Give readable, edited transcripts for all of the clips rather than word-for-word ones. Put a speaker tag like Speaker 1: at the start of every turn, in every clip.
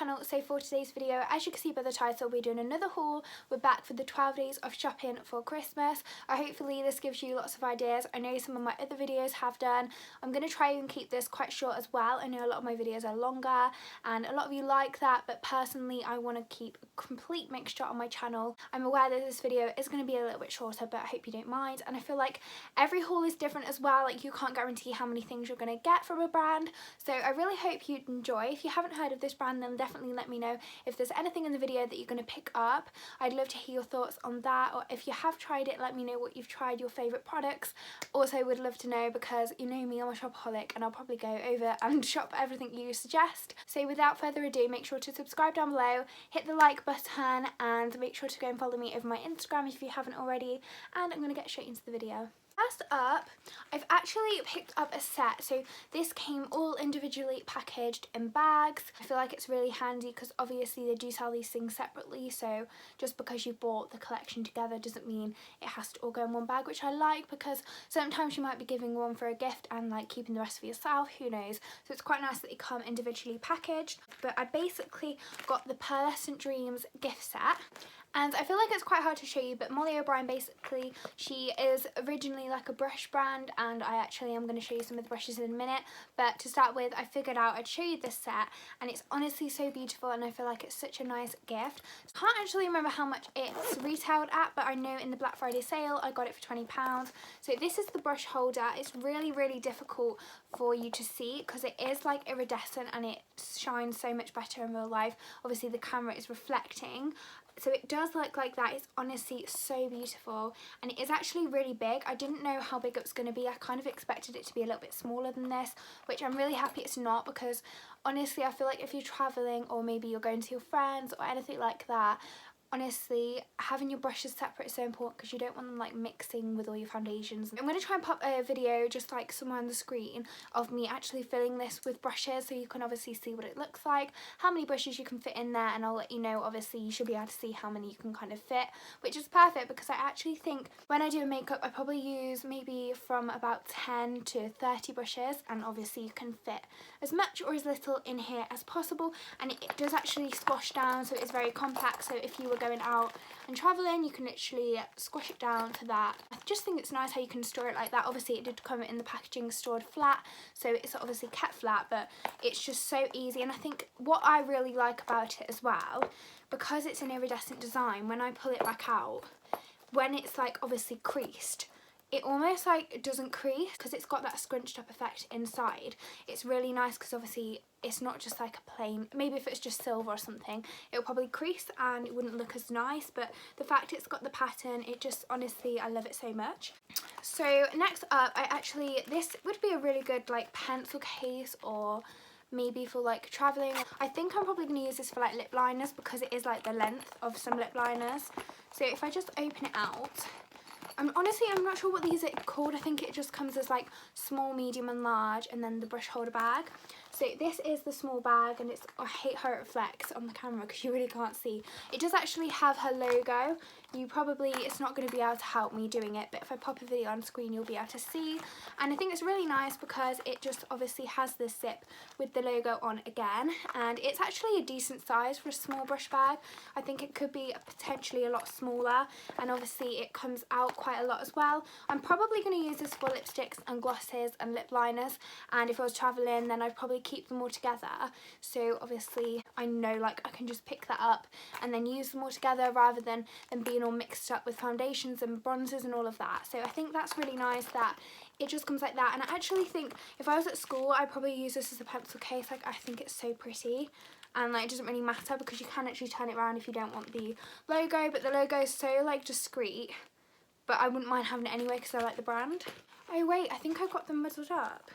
Speaker 1: channel. So for today's video, as you can see by the title, we're doing another haul. We're back for the 12 days of shopping for Christmas. Hopefully this gives you lots of ideas. I know some of my other videos have done. I'm going to try and keep this quite short as well. I know a lot of my videos are longer and a lot of you like that, but personally I want to keep a complete mixture on my channel. I'm aware that this video is going to be a little bit shorter, but I hope you don't mind. And I feel like every haul is different as well. Like, you can't guarantee how many things you're going to get from a brand, so I really hope you'd enjoy. If you haven't heard of this brand, then definitely let me know if there's anything in the video that you're going to pick up. I'd love to hear your thoughts on that, or if you have tried it, let me know what you've tried, your favourite products. Also would love to know, because you know me, I'm a shopaholic and I'll probably go over and shop everything you suggest. So without further ado, make sure to subscribe down below, hit the like button, and make sure to go and follow me over my Instagram if you haven't already, and I'm going to get straight into the video. First up, I've actually picked up a set. So this came all individually packaged in bags. I feel like it's really handy because obviously they do sell these things separately, so just because you bought the collection together doesn't mean it has to all go in one bag, which I like, because sometimes you might be giving one for a gift and like keeping the rest for yourself, who knows. So it's quite nice that they come individually packaged. But I basically got the Pearlescent Dreams gift set. And I feel like it's quite hard to show you, but Molly O'Brien, basically, she is originally like a brush brand, and I actually am going to show you some of the brushes in a minute. But to start with, I figured out I'd show you this set, and it's honestly so beautiful, and I feel like it's such a nice gift. I can't actually remember how much it's retailed at, but I know in the Black Friday sale I got it for £20. So this is the brush holder. It's really, really difficult for you to see because it is like iridescent and it shines so much better in real life. Obviously the camera is reflecting, so it does look like that. It's honestly so beautiful, and it is actually really big. I didn't know how big it was going to be. I kind of expected it to be a little bit smaller than this, which I'm really happy it's not, because honestly I feel like if you're travelling or maybe you're going to your friends or anything like that, honestly, having your brushes separate is so important because you don't want them like mixing with all your foundations. I'm going to try and pop a video just like somewhere on the screen of me actually filling this with brushes, so you can obviously see what it looks like, how many brushes you can fit in there, and I'll let you know. Obviously you should be able to see how many you can kind of fit, which is perfect, because I actually think when I do a makeup I probably use maybe from about 10 to 30 brushes, and obviously you can fit as much or as little in here as possible, and it does actually squash down, so it's very compact. So if you were going out and traveling, you can literally squash it down to that. I just think it's nice how you can store it like that. Obviously it did come in the packaging stored flat, so it's obviously kept flat, but it's just so easy. And I think what I really like about it as well, because it's an iridescent design, when I pull it back out, when it's like obviously creased, it almost like doesn't crease because it's got that scrunched up effect inside. It's really nice because obviously it's not just like a plain, maybe if it's just silver or something it would probably crease and it wouldn't look as nice, but the fact it's got the pattern, it just, honestly, I love it so much. So next up, this would be a really good like pencil case, or maybe for like traveling. I think I'm probably going to use this for like lip liners because it is like the length of some lip liners. So if I just open it out, I'm not sure what these are called. I think it just comes as like small, medium and large, and then the brush holder bag. So this is the small bag, and I hate how it reflects on the camera because you really can't see. It does actually have her logo. It's not going to be able to help me doing it, but if I pop a video on screen you'll be able to see. And I think it's really nice because it just obviously has this zip with the logo on again, and it's actually a decent size for a small brush bag. I think it could be potentially a lot smaller, and obviously it comes out quite a lot as well. I'm probably going to use this for lipsticks and glosses and lip liners, and if I was travelling then I'd probably keep them all together. So obviously I know like I can just pick that up and then use them all together rather than them being all mixed up with foundations and bronzers and all of that. So I think that's really nice that it just comes like that. And I actually think if I was at school I'd probably use this as a pencil case. Like, I think it's so pretty, and like it doesn't really matter because you can actually turn it around if you don't want the logo, but the logo is so like discreet, but I wouldn't mind having it anyway because I like the brand. Oh wait, I think I got them muddled up.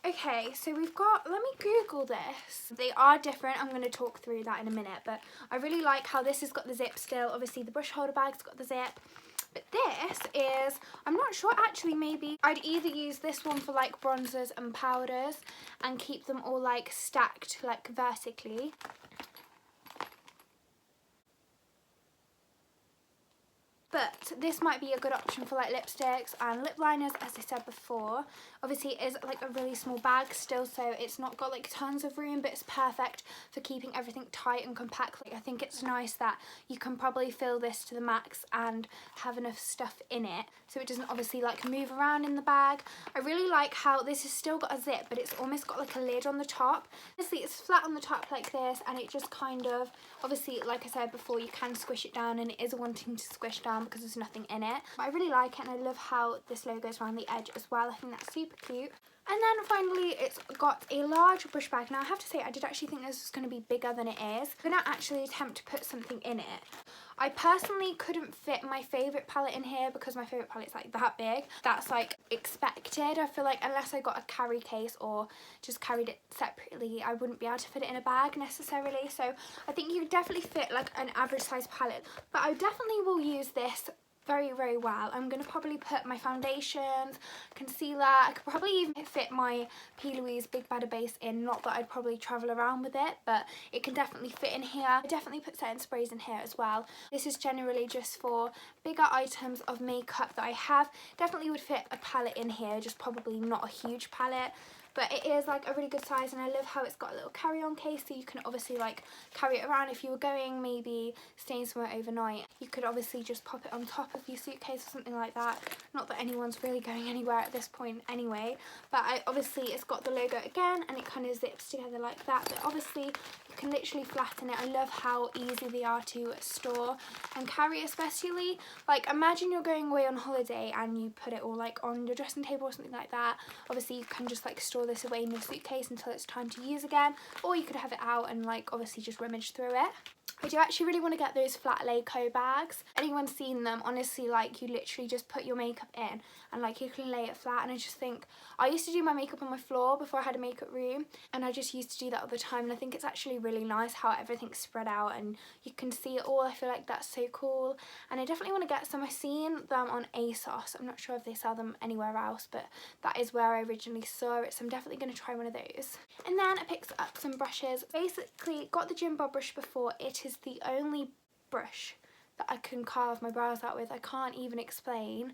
Speaker 1: Okay, so we've got, let me Google this. They are different, I'm going to talk through that in a minute, but I really like how this has got the zip still. Obviously the brush holder bag's got the zip, but this is, I'm not sure actually, maybe I'd either use this one for like bronzers and powders and keep them all like stacked like vertically. But But this might be a good option for like lipsticks and lip liners, as I said before. Obviously it is like a really small bag still, so it's not got like tons of room, but it's perfect for keeping everything tight and compact. Like, I think it's nice that you can probably fill this to the max and have enough stuff in it, so it doesn't obviously like move around in the bag. I really like how this has still got a zip, but it's almost got like a lid on the top. Obviously it's flat on the top like this, and it just kind of, obviously like I said before, you can squish it down, and it is wanting to squish down because there's nothing in it. But I really like it, and I love how this logo is around the edge as well. I think that's super cute. And then finally it's got a large brush bag. Now I have to say, I did actually think this was going to be bigger than it is. I'm going to actually attempt to put something in it. I personally couldn't fit my favourite palette in here because my favourite palette's like that big. That's like expected. I feel like unless I got a carry case or just carried it separately, I wouldn't be able to fit it in a bag necessarily. So I think you could definitely fit like an average size palette. But I definitely will use this very, very well. I'm going to probably put my foundations, concealer, I could probably even fit my P. Louise Big Bada Base in, not that I'd probably travel around with it, but it can definitely fit in here. I definitely put setting sprays in here as well. This is generally just for bigger items of makeup that I have. Definitely would fit a palette in here, just probably not a huge palette. But it is like a really good size, and I love how it's got a little carry-on case, so you can obviously like carry it around if you were going, maybe staying somewhere overnight. You could obviously just pop it on top of your suitcase or something like that. Not that anyone's really going anywhere at this point anyway, but obviously it's got the logo again, and it kind of zips together like that. But obviously you can literally flatten it. I love how easy they are to store and carry, especially like imagine you're going away on holiday and you put it all like on your dressing table or something like that. Obviously you can just like store this away in your suitcase until it's time to use again, or you could have it out and like obviously just rummage through it. I do actually really want to get those flat lay co bags. Anyone's seen them? Honestly, like you literally just put your makeup in and like you can lay it flat, and I just think, I used to do my makeup on my floor before I had a makeup room, and I just used to do that all the time, and I think it's actually really nice how everything's spread out and you can see it all. I feel like that's so cool, and I definitely want to get some. I've seen them on ASOS. I'm not sure if they sell them anywhere else, but that is where I originally saw it, so I'm definitely going to try one of those. And then I picked up some brushes. Basically got the JIMBOB brush before. It is the only brush that I can carve my brows out with. I can't even explain.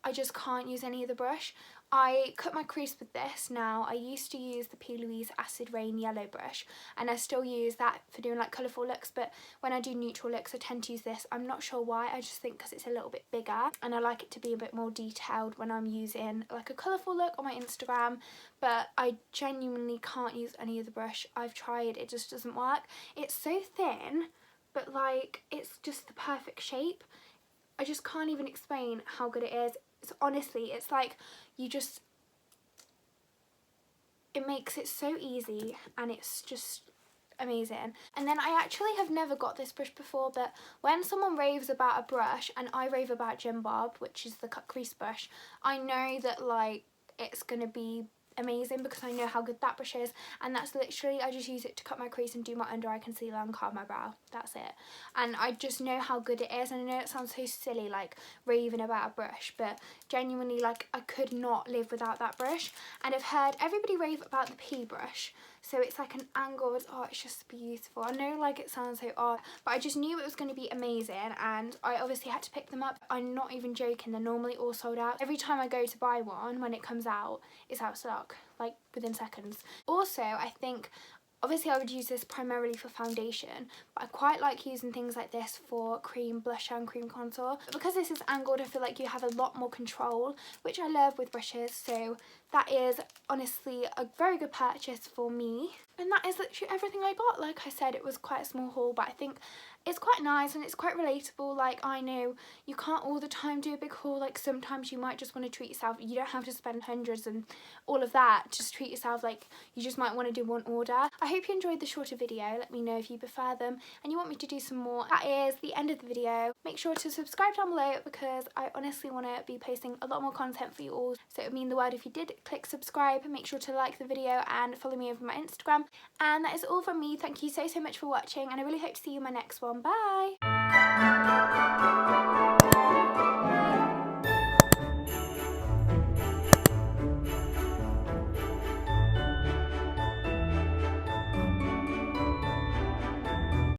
Speaker 1: I just can't use any other brush. I cut my crease with this now. I used to use the P. Louise Acid Rain yellow brush, and I still use that for doing like colourful looks, but when I do neutral looks I tend to use this. I'm not sure why, I just think because it's a little bit bigger and I like it to be a bit more detailed when I'm using like a colourful look on my Instagram. But I genuinely can't use any other brush. I've tried, it just doesn't work. It's so thin, but like it's just the perfect shape. I just can't even explain how good it is. It's honestly, it's like you just, it makes it so easy, and it's just amazing. And then I actually have never got this brush before, but when someone raves about a brush, and I rave about JIMBOB, which is the cut crease brush, I know that like it's gonna be amazing because I know how good that brush is, and that's literally, I just use it to cut my crease and do my under eye concealer and carve my brow. That's it. And I just know how good it is, and I know it sounds so silly like raving about a brush, but genuinely like I could not live without that brush. And I've heard everybody rave about the P brush, so it's like an angled, oh it's just beautiful. I know like it sounds so odd, but I just knew it was going to be amazing, and I obviously had to pick them up. I'm not even joking, they're normally all sold out. Every time I go to buy one, when it comes out, it's out of stock, like within seconds. Also, I think obviously I would use this primarily for foundation, but I quite like using things like this for cream blusher and cream contour. But because this is angled, I feel like you have a lot more control, which I love with brushes, so that is honestly a very good purchase for me. And that is literally everything I got. Like I said, it was quite a small haul, but I think it's quite nice and it's quite relatable. Like I know you can't all the time do a big haul, like sometimes you might just want to treat yourself. You don't have to spend hundreds and all of that, just treat yourself. Like you just might want to do one order. I hope you enjoyed the shorter video. Let me know if you prefer them and you want me to do some more. That is the end of the video. Make sure to subscribe down below because I honestly want to be posting a lot more content for you all, so it would mean the world if you did click subscribe. Make sure to like the video and follow me over my Instagram. And that is all from me. Thank you so much for watching, and I really hope to see you in my next one. Bye!